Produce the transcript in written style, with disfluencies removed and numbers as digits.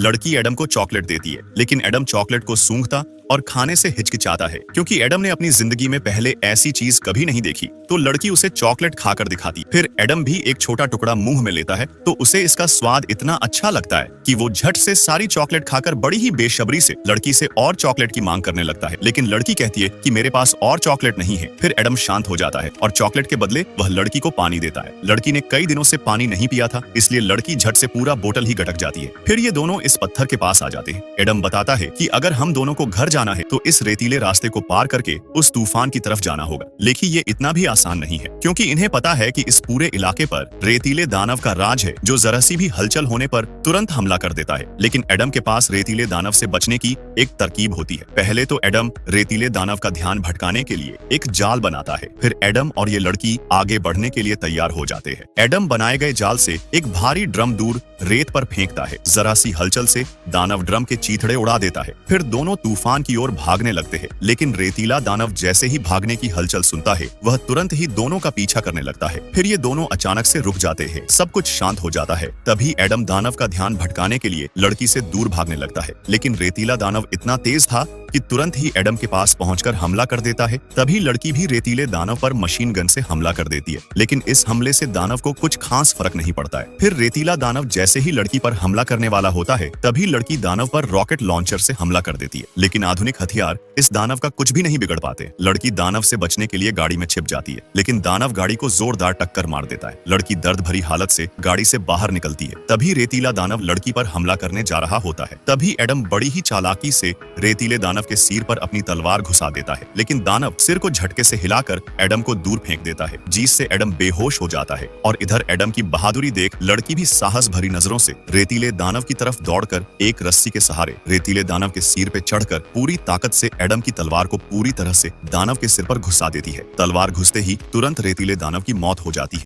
लड़की एडम को चॉकलेट देती है, लेकिन एडम चॉकलेट को सूंघता और खाने से हिचकिचाता है क्योंकि एडम ने अपनी जिंदगी में पहले ऐसी चीज कभी नहीं देखी। तो लड़की उसे चॉकलेट खाकर दिखाती। फिर एडम भी एक छोटा टुकड़ा मुंह में लेता है तो उसे इसका स्वाद इतना अच्छा लगता है कि वो झट से सारी चॉकलेट खाकर बड़ी ही बेसब्री से लड़की से और चॉकलेट की मांग करने लगता है। लेकिन लड़की कहती है कि मेरे पास और चॉकलेट नहीं है। फिर एडम शांत हो जाता है और चॉकलेट के बदले वह लड़की को पानी देता है। लड़की ने कई दिनों से पानी नहीं पिया था, इसलिए लड़की झट से पूरा बोतल ही गटक जाती है। फिर ये दोनों इस पत्थर के पास आ जाते हैं। एडम बताता है कि अगर हम दोनों को घर जाना है तो इस रेतीले रास्ते को पार करके उस तूफान की तरफ जाना होगा। लेकिन ये इतना भी आसान नहीं है क्योंकि इन्हें पता है कि इस पूरे इलाके पर रेतीले दानव का राज है जो जरा सी भी हलचल होने पर तुरंत हमला कर देता है। लेकिन एडम के पास रेतीले दानव से बचने की एक तरकीब होती है। पहले तो एडम रेतीले दानव का ध्यान भटकाने के लिए एक जाल बनाता है। फिर एडम और ये लड़की आगे बढ़ने के लिए तैयार हो जाते हैं। एडम बनाए गए जाल से एक भारी ड्रम दूर रेत पर फेंकता है। जरा सी हलचल से दानव ड्रम के चीथड़े उड़ा देता है। फिर दोनों तूफान की ओर भागने लगते हैं। लेकिन रेतीला दानव जैसे ही भागने की हलचल सुनता है वह तुरंत ही दोनों का पीछा करने लगता है। फिर ये दोनों अचानक से रुक जाते हैं। सब कुछ शांत हो जाता है। तभी एडम दानव का ध्यान भटकाने के लिए लड़की से दूर भागने लगता है। लेकिन रेतीला दानव इतना तेज था कि तुरंत ही एडम के पास पहुंचकर हमला कर देता है। तभी लड़की भी रेतीले दानव पर मशीन गन से हमला कर देती है। लेकिन इस हमले से दानव को कुछ खास फर्क नहीं पड़ता है। फिर रेतीला दानव जैसे ही लड़की पर हमला करने वाला होता है तभी लड़की दानव पर रॉकेट लॉन्चर से हमला कर देती है। लेकिन आधुनिक हथियार इस दानव का कुछ भी नहीं बिगड़ पाते। लड़की दानव से बचने के लिए गाड़ी में छिप जाती है, लेकिन दानव गाड़ी को जोरदार टक्कर मार देता है। लड़की दर्द भरी हालत से गाड़ी से बाहर निकलती है। तभी रेतीला दानव लड़की पर हमला करने जा रहा होता है। तभी एडम बड़ी ही चालाकी से रेतीले दानव के सिर पर अपनी तलवार घुसा देता है। लेकिन दानव सिर को झटके से हिलाकर एडम को दूर फेंक देता है, जिससे एडम बेहोश हो जाता है। और इधर एडम की बहादुरी देख लड़की भी साहस भरी नजरों से रेतीले दानव की तरफ दौड़कर एक रस्सी के सहारे रेतीले दानव के सिर पे चढ़कर पूरी ताकत से एडम की तलवार को पूरी तरह से दानव के सिर पर घुसा देती है। तलवार घुसते ही तुरंत रेतीले दानव की मौत हो जाती है।